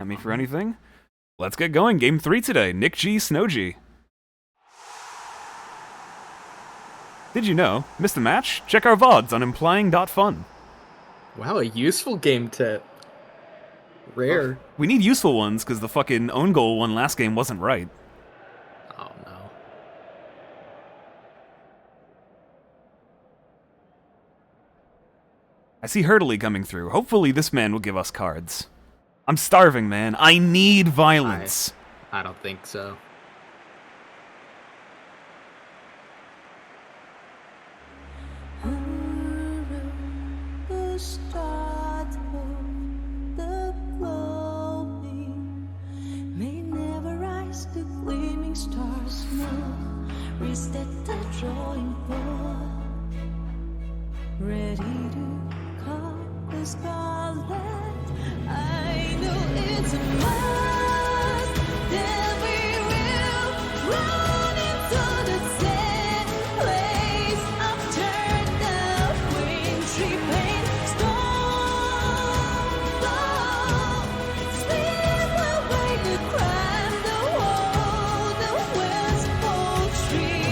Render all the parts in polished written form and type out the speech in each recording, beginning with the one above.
At me for anything? Let's get going. Game 3 today. nikg, snowg. Did you know? Missed the match? Check our VODs on implying.fun. Wow, a useful game tip. Rare. We need useful ones, because the fucking own goal one last game wasn't right. Oh no. I see Hurtley coming through. Hopefully this man will give us cards. I'm starving, man. I need violence. I don't think so. Ready to cut the scarlet. I know it's a must. Then we will run into the same place. After the wintry pain, storm, sweep away the crime, the wall, the wistful tree.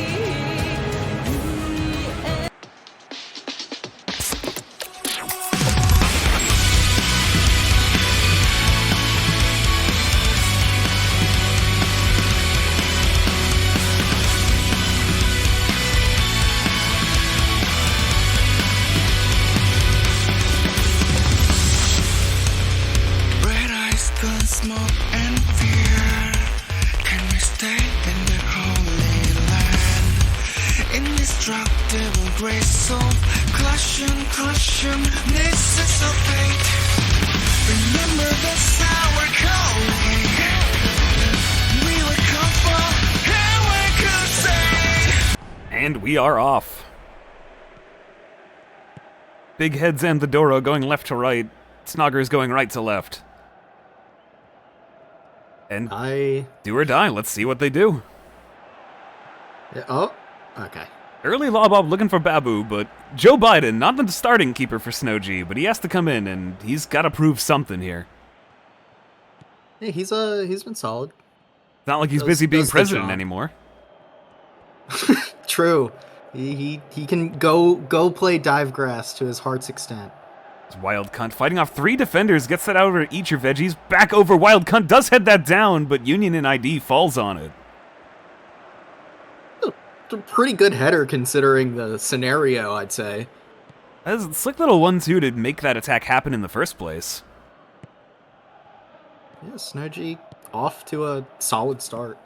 Smoke and fear. Can we stay in the holy land? Indestructible grace of crushing, this is our fate. Remember the sour calling. We would come for, and we could say. And we are off. Big Heads and the Doro going left to right. Snoggers going right to left. And do or die. Let's see what they do. Oh, okay. Early Lobob looking for Babu, but Joe Biden, not the starting keeper for snowg, but he has to come in, and he's got to prove something here. Hey, he's been solid. It's not like he's busy being president anymore. True. He can go play dive grass to his heart's extent. Wild Cunt fighting off 3 defenders, gets that out over Eat Your Veggies, back over Wild Cunt, does head that down, but Union and ID falls on it. It's a pretty good header considering the scenario, I'd say. That's a slick little 1-2 to make that attack happen in the first place. Yeah, snowg off to a solid start.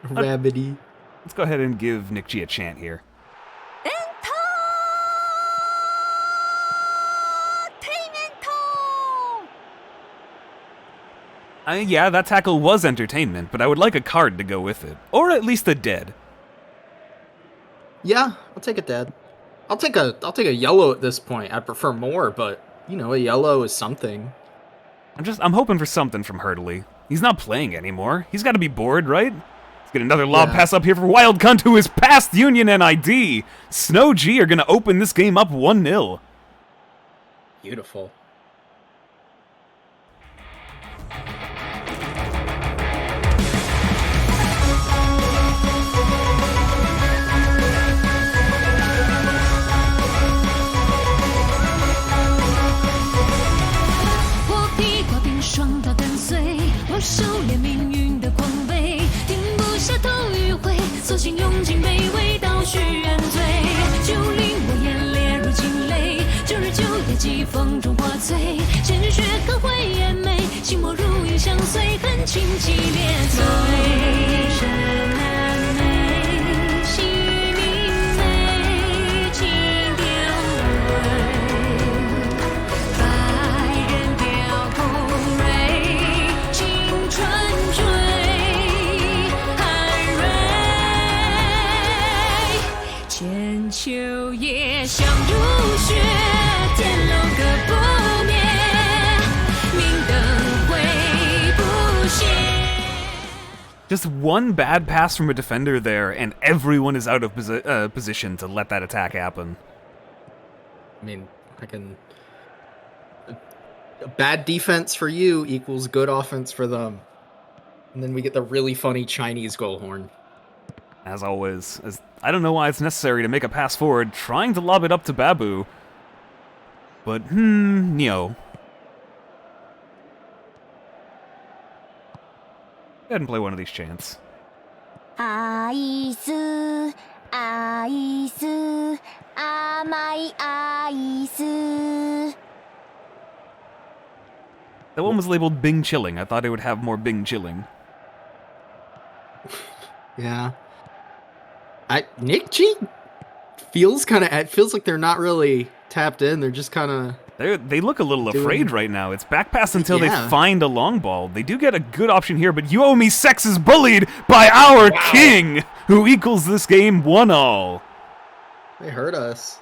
Rabbity. Let's go ahead and give nikg a chant here. Yeah, that tackle was entertainment, but I would like a card to go with it. Or at least a dead. Yeah, I'll take a dead. I'll take a yellow at this point. I'd prefer more, but you know, a yellow is something. I'm hoping for something from Hurtley. He's not playing anymore. He's got to be bored, right? Let's get another lob pass up here for Wild Cunt, who is past Union and ID. snowg are going to open this game up 1-0. Beautiful.收敛命运的狂威，停不下头迂回，索性用尽卑微，倒叙原罪。就令我眼烈如惊雷，9日9夜疾风中化醉，千日血可会眼眉，心魔如影相随，恨情激烈醉。深难眉，细明媚，情丢泪，百人雕空蕊。春追寒蕊，千秋夜香如雪，天楼阁不灭，明灯会不歇。Just one bad pass from a defender there, and everyone is out of position to let that attack happen. I mean, I can bad defense for you equals good offense for them. And then we get the really funny Chinese goal horn. As always, I don't know why it's necessary to make a pass forward, trying to lob it up to Babu. But, no. Go ahead and play one of these chants. Ice, ice, amai ice. That one was labeled Bing Chilling. I thought it would have more Bing Chilling. Yeah. NIKKE feels kind of. It feels like they're not really tapped in. They're just kind of. They look a little afraid right now. It's back pass until they find a long ball. They do get a good option here, but Yuomi Sex is bullied by our king, who equals this game 1-all. They hurt us.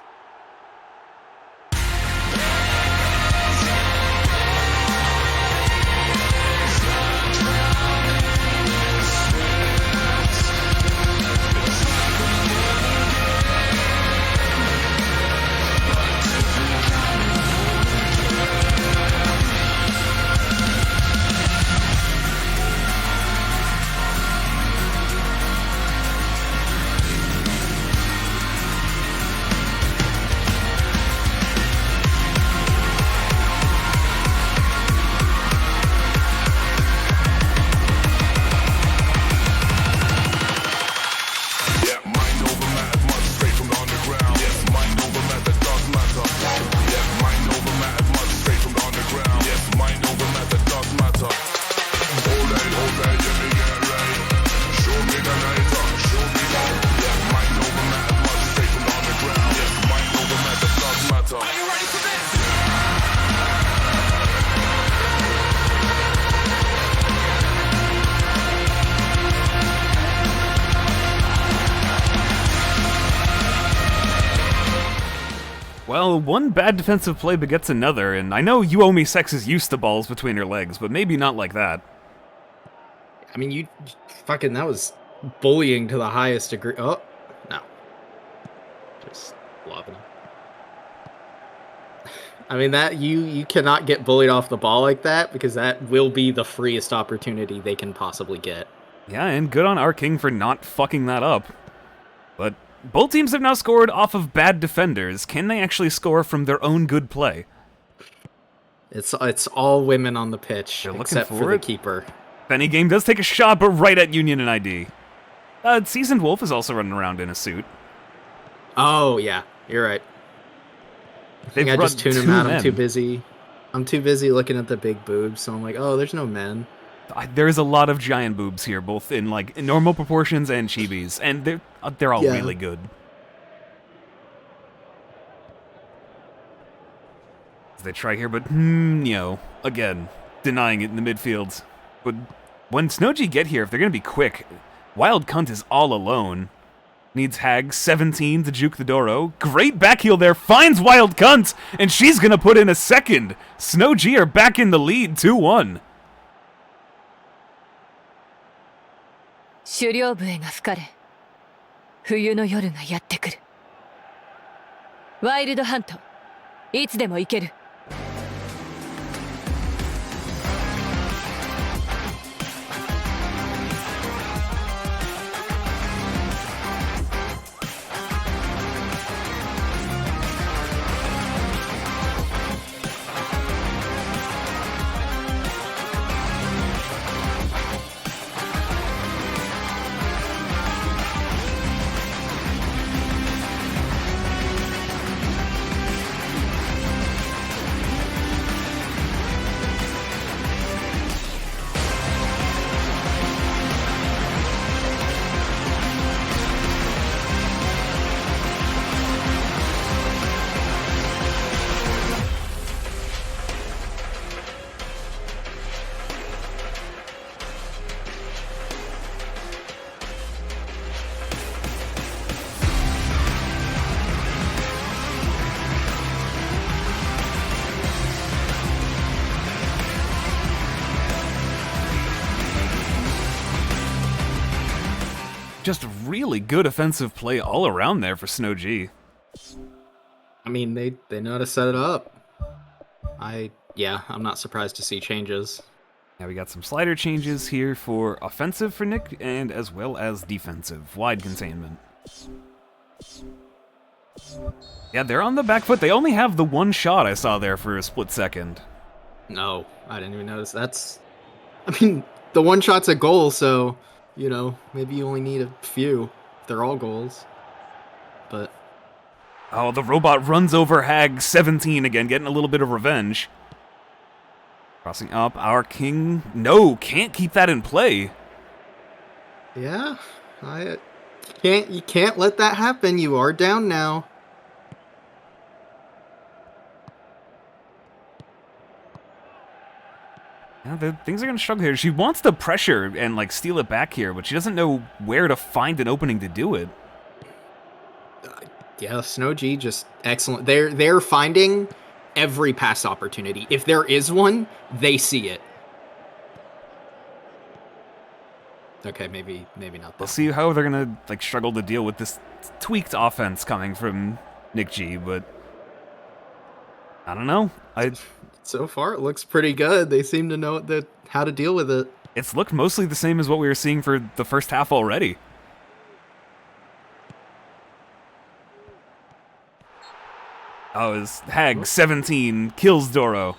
Well, one bad defensive play begets another, and I know Yuomi Sex is used to balls between her legs, but maybe not like that. I mean, that was bullying to the highest degree. Oh, no. Just lobbing him. I mean, that you cannot get bullied off the ball like that, because that will be the freest opportunity they can possibly get. Yeah, and good on our king for not fucking that up. But both teams have now scored off of bad defenders. Can they actually score from their own good play? It's all women on the pitch, except for the keeper. Benny Game does take a shot, but right at Union and ID. Seasoned Wolf is also running around in a suit. Oh, yeah. You're right. I think I just tune him out. I'm too busy. I'm too busy looking at the big boobs, so I'm like, oh, there's no men. There's a lot of giant boobs here, both in in normal proportions and chibis, and they're all really good. They try here, but again, denying it in the midfield. But when snowg get here, if they're gonna be quick, Wild Cunt is all alone. Needs Hag 17 to juke the Doro. Great back heel there, finds Wild Cunt, and she's gonna put in a second. snowg are back in the lead, 2-1. 狩猟笛が吹かれ冬の夜がやってくるワイルドハントいつでも行けるJust really good offensive play all around there for snowg. I mean, they know how to set it up. Yeah, I'm not surprised to see changes. Now we got some slider changes here for offensive for Nick, and as well as defensive. Wide containment. Yeah, they're on the back foot. They only have the one shot I saw there for a split second. No, I didn't even notice. I mean, the one shot's a goal, so, you know, maybe you only need a few. They're all goals. But... Oh, the robot runs over Hag 17 again, getting a little bit of revenge. Crossing up, our king. No, can't keep that in play. Yeah, you can't let that happen. You are down now. Yeah, things are going to struggle here. She wants to pressure and, like, steal it back here, but she doesn't know where to find an opening to do it. Yeah, snowg just excellent. They're finding every pass opportunity. If there is one, they see it. Okay, maybe not. We'll see how they're going to, like, struggle to deal with this tweaked offense coming from nikg, but I don't know. So far, it looks pretty good. They seem to know how to deal with it. It's looked mostly the same as what we were seeing for the first half already. Oh, his Hag 17 kills Doro.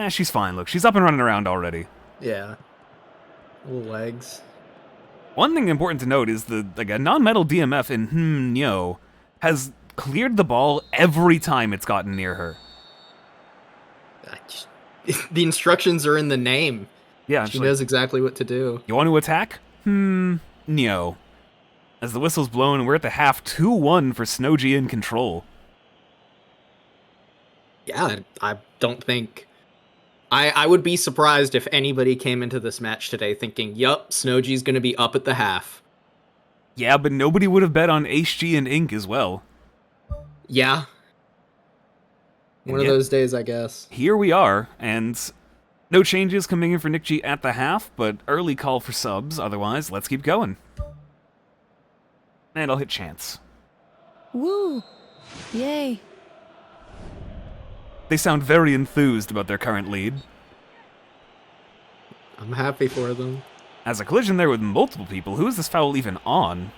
She's fine. Look, she's up and running around already. Yeah. Little legs. One thing important to note is a non-metal DMF in Nyo has cleared the ball every time it's gotten near her. The instructions are in the name. Yeah, she knows exactly what to do. You want to attack? Nyo. As the whistle's blown, we're at the half 2-1 for snowg in control. Yeah, I don't think... I would be surprised if anybody came into this match today thinking, yup, snowg's going to be up at the half. Yeah, but nobody would have bet on HG and Ink as well. Yeah. One of those days, I guess. Here we are, and no changes coming in for nikg at the half, but early call for subs. Otherwise, let's keep going. And I'll hit chance. Woo! Yay! They sound very enthused about their current lead. I'm happy for them. As a collision there with multiple people, who is this foul even on?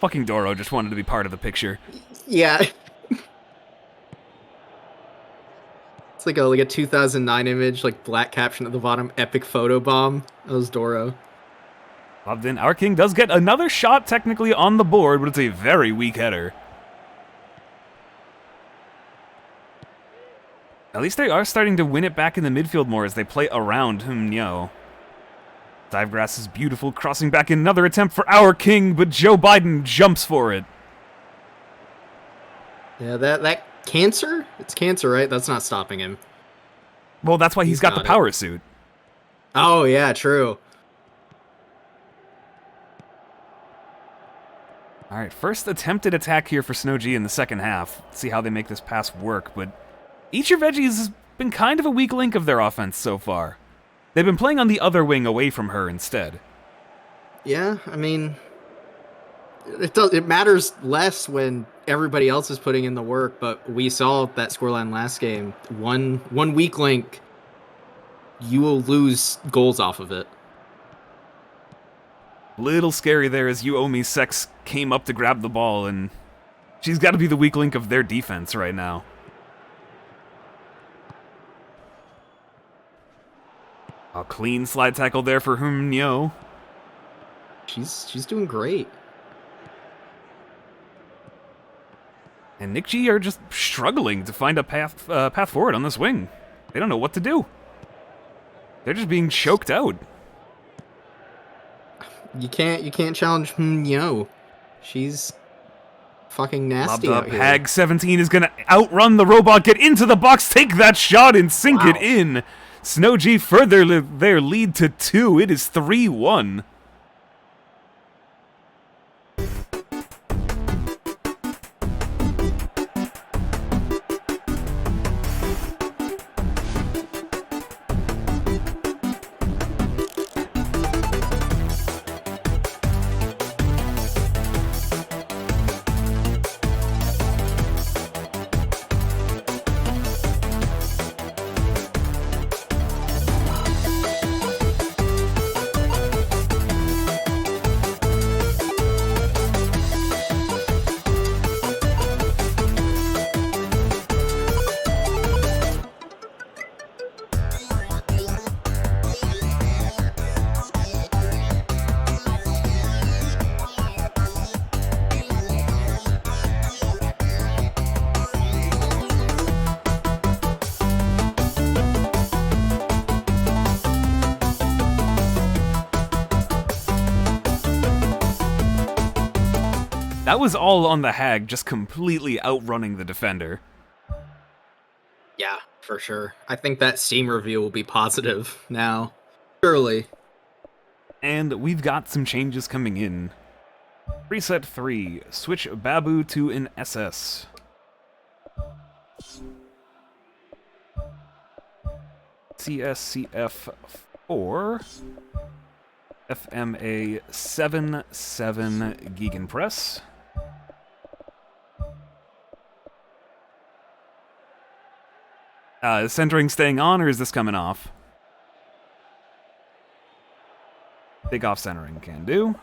Fucking Doro just wanted to be part of the picture. Yeah. It's like a 2009 image, like black caption at the bottom, epic photo bomb. That was Doro. Lobbed in. Our king does get another shot technically on the board, but it's a very weak header. At least they are starting to win it back in the midfield more as they play around Nyo. Divegrass is beautiful, crossing back in another attempt for our king, but Joe Biden jumps for it. Yeah, that cancer? It's cancer, right? That's not stopping him. Well, that's why he's got the power suit. Oh, yeah, true. All right, first attempted attack here for snowg in the second half. See how they make this pass work, but each of Veggies has been kind of a weak link of their offense so far. They've been playing on the other wing away from her instead. Yeah, I mean, it matters less when everybody else is putting in the work, but we saw that scoreline last game. One weak link, you will lose goals off of it. Little scary there as Yuomi Sex came up to grab the ball, and she's got to be the weak link of their defense right now. A clean slide tackle there for Nyo. She's doing great. And nikg are just struggling to find a path forward on this wing. They don't know what to do. They're just being choked out. You can't challenge Nyo. She's fucking nasty Lobbed up. out here. Hag 17 is gonna outrun the robot, get into the box, take that shot, and sink it in. snowg further their lead to 2. It is 3-1. That was all on the Hag, just completely outrunning the defender. Yeah, for sure. I think that Steam review will be positive now. Surely. And we've got some changes coming in. Preset 3, switch Babu to an SS. CSCF4, FMA 77 Gegenpress. Is centering staying on, or is this coming off? Take off centering, can do.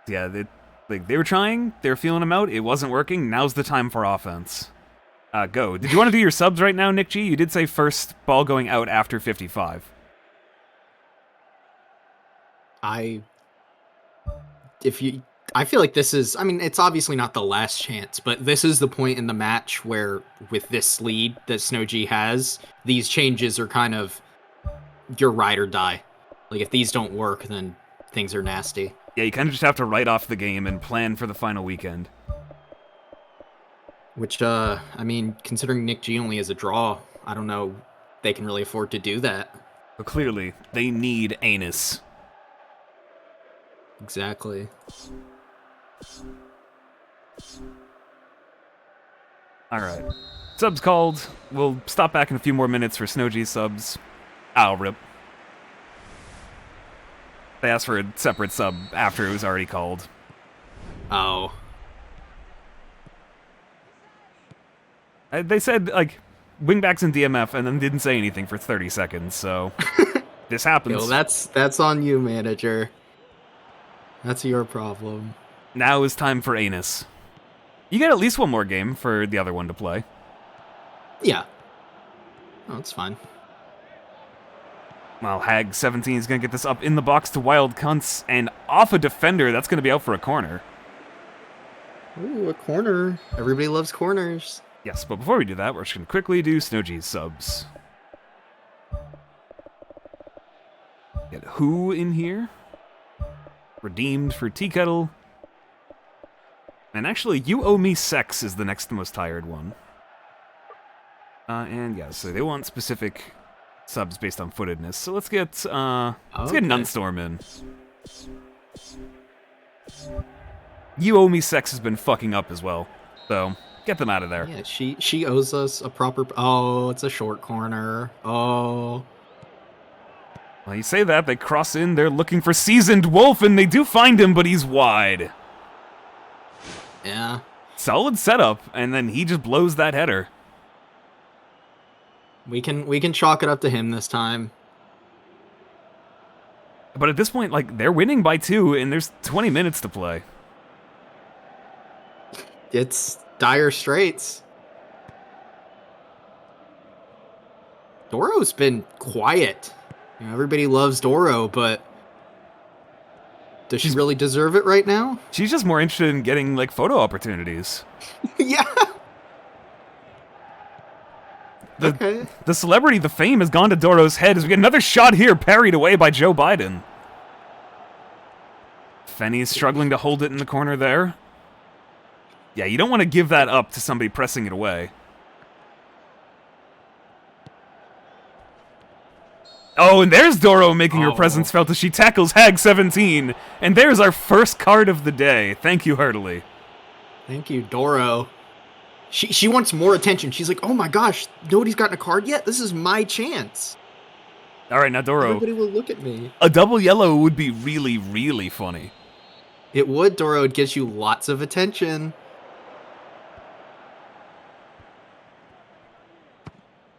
Yeah, they were trying, they were feeling him out, it wasn't working, now's the time for offense. Go. Did you want to do your subs right now, NIKKE? You did say first ball going out after 55. I feel like this is, I mean, it's obviously not the last chance, but this is the point in the match where, with this lead that snowg has, these changes are kind of your ride or die. Like, if these don't work, then things are nasty. Yeah, you kind of just have to write off the game and plan for the final weekend. Which, I mean, considering nikg only has a draw, I don't know they can really afford to do that. But clearly, they need Anus. Exactly. Alright. Subs called. We'll stop back in a few more minutes for snowg subs. Ow, rip. They asked for a separate sub after it was already called. Oh. They said, like, wingbacks and DMF, and then didn't say anything for 30 seconds, so... this happens. Yo, that's on you, manager. That's your problem. Now is time for Anus. You get at least one more game for the other one to play. Yeah. Oh, that's fine. Well, Hag 17 is going to get this up in the box to Wild Cunts, and off a defender, that's going to be out for a corner. Ooh, a corner. Everybody loves corners. Yes, but before we do that, we're just going to quickly do snowg subs. Get Who in here. Redeemed for Tea Kettle. And actually, You Owe Me Sex is the next most tired one. And yeah, so they want specific subs based on footedness. So let's get get Nunstorm in. You Owe Me Sex has been fucking up as well. So get them out of there. Yeah, she owes us a proper... Oh, it's a short corner. Oh. Well, you say that, they cross in, they're looking for Seasoned Wolf, and they do find him, but he's wide. Yeah. Solid setup, and then he just blows that header. We can chalk it up to him this time. But at this point, like, they're winning by 2, and there's 20 minutes to play. It's dire straits. Doro's been quiet. You know, everybody loves Doro, but does she really deserve it right now? She's just more interested in getting, like, photo opportunities. Yeah. The celebrity, the fame has gone to Doro's head as we get another shot here parried away by Joe Biden. Fenny's struggling to hold it in the corner there. Yeah, you don't want to give that up to somebody pressing it away. Oh, and there's Doro making her presence felt as she tackles Hag 17. And there's our first card of the day. Thank you, heartily. Thank you, Doro. She wants more attention. She's like, oh my gosh, nobody's gotten a card yet? This is my chance. All right, now Doro. Everybody will look at me. A double yellow would be really, really funny. It would, Doro. It gets you lots of attention.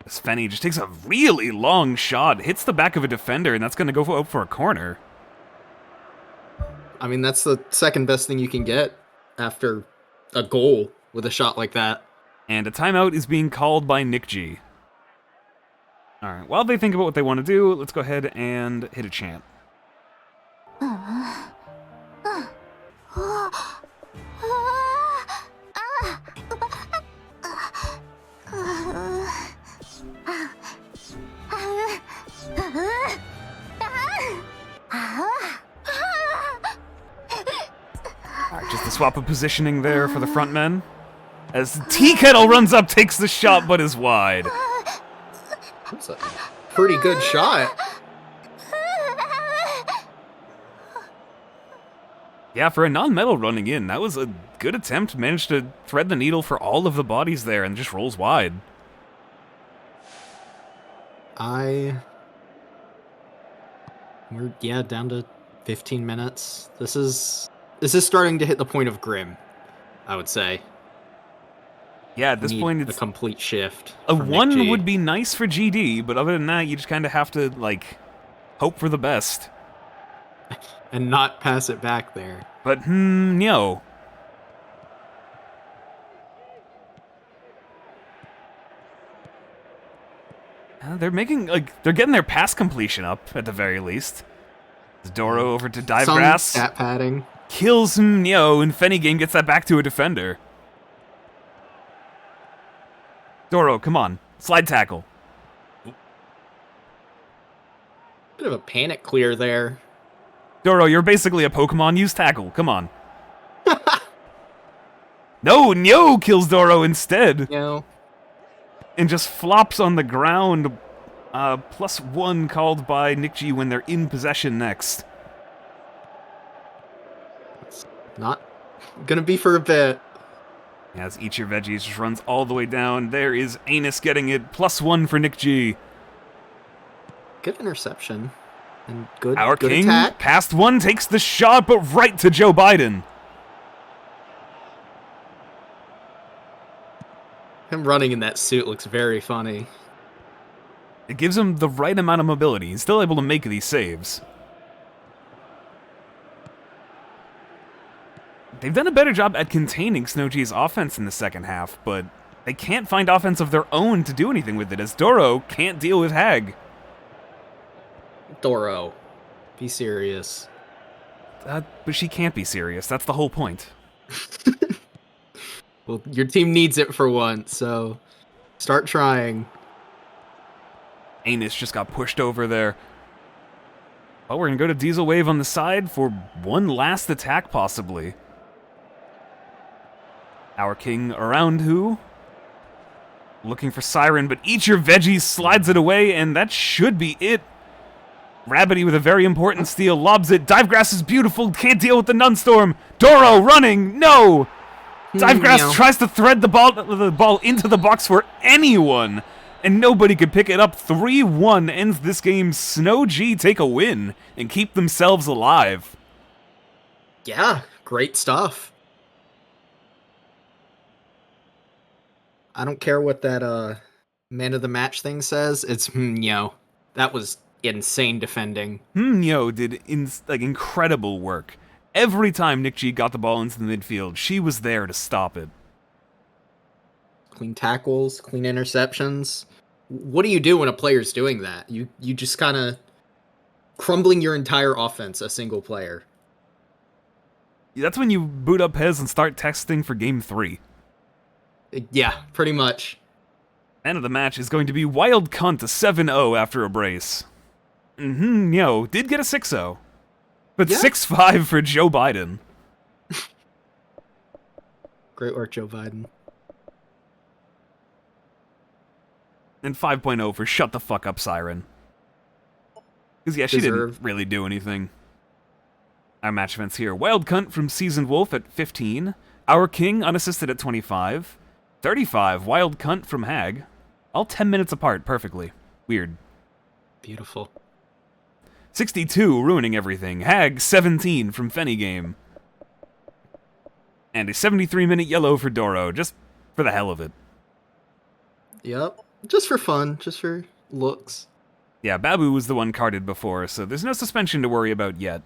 Fenny just takes a really long shot, hits the back of a defender, and that's going to go out for a corner. I mean, that's the second best thing you can get after a goal with a shot like that. And a timeout is being called by nikg. Alright, while they think about what they want to do, let's go ahead and hit a chant. swap of positioning there for the front men. As Tea Kettle runs up, takes the shot, but is wide. That's a pretty good shot. Yeah, for a non-metal running in, that was a good attempt. Managed to thread the needle for all of the bodies there and just rolls wide. We're down to 15 minutes. This is starting to hit the point of grim, I would say. Yeah, at this point, it's a complete shift. A from 1 NIKKE. would be nice for GD, but other than that, you just kind of have to, like, hope for the best. And not pass it back there. But, no. They're making, like, they're getting their pass completion up, at the very least. Doro over to dive Some grass. stat padding. Kills Neo, and Fenny gets that back to a defender. Doro, come on. Slide tackle. Bit of a panic clear there. Doro, you're basically a Pokemon. Use tackle. Come on. No, Neo kills Doro instead. No. And just flops on the ground. +1 called by NIKKE when they're in possession next. It's not gonna be for a bit. As Eat Your Veggies just runs all the way down. There is Anus getting it. +1 for NIKKE. Good interception. And good, Our good King, attack. past 1, takes the shot, but right to Joe Biden. Him running in that suit looks very funny. It gives him the right amount of mobility. He's still able to make these saves. They've done a better job at containing snowg's offense in the second half, but they can't find offense of their own to do anything with it, as Doro can't deal with Hag. Doro, be serious. But she can't be serious. That's the whole point. Well, your team needs it for once, so start trying. Anus just got pushed over there. Well, we're going to go to Diesel Wave on the side for one last attack, possibly. Our King around who? Looking for Siren, but Eat Your Veggies slides it away, and that should be it. Rabbity with a very important steal, lobs it. Divegrass is beautiful, can't deal with the Nunstorm. Doro running, no! Divegrass tries to thread the ball into the box for anyone, and nobody could pick it up. 3-1 ends this game. snowg take a win and keep themselves alive. Yeah, great stuff. I don't care what that man of the match thing says. It's that was insane defending. Yo did incredible work. Every time NIKKE got the ball into the midfield, she was there to stop it. Clean tackles, clean interceptions. What do you do when a player's doing that? You just kind of crumbling your entire offense, a single player. That's when you boot up Pez and start texting for Game 3. Yeah, pretty much. Man of the match is going to be Wild Cunt, a 7-0 after a brace. Yo, did get a 6-0. But Yeah. 6-5 for Joe Biden. Great work, Joe Biden. And 5.0 for Shut the Fuck Up, Siren. Because, yeah, she Deserved. didn't really do anything. Our match events here. Wild Cunt from Seasoned Wolf at 15. Our King unassisted at 25. 35, Wild Cunt from Hag. All 10 minutes apart, perfectly. Weird. Beautiful. 62, ruining everything. Hag, 17 from Fenny Game. And a 73-minute yellow for Doro, just for the hell of it. Yep. Just for fun, just for looks. Yeah, Babu was the one carded before, so there's no suspension to worry about yet.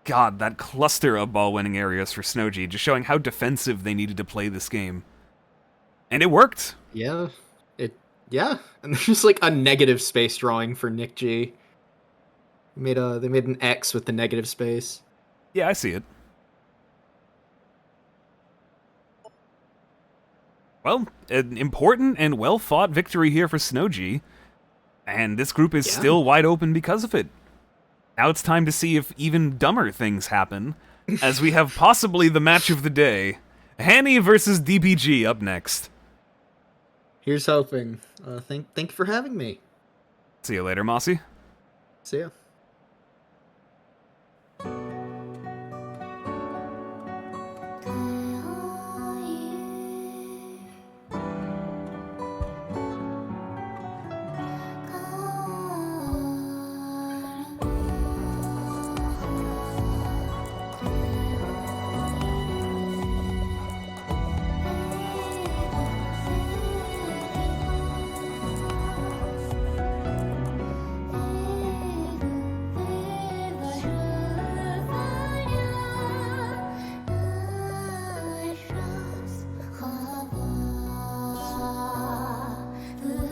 God, that cluster of ball-winning areas for snowg, just showing how defensive they needed to play this game. And it worked. Yeah. Yeah. And there's just like a negative space drawing for NIKKE. They made an X with the negative space. Yeah, I see it. Well, an important and well-fought victory here for snowg. And this group is Yeah. still wide open because of it. Now it's time to see if even dumber things happen, as we have possibly the match of the day. Hanny versus DPG up next. Here's hoping. Thank you for having me. See you later, Mossy. See ya.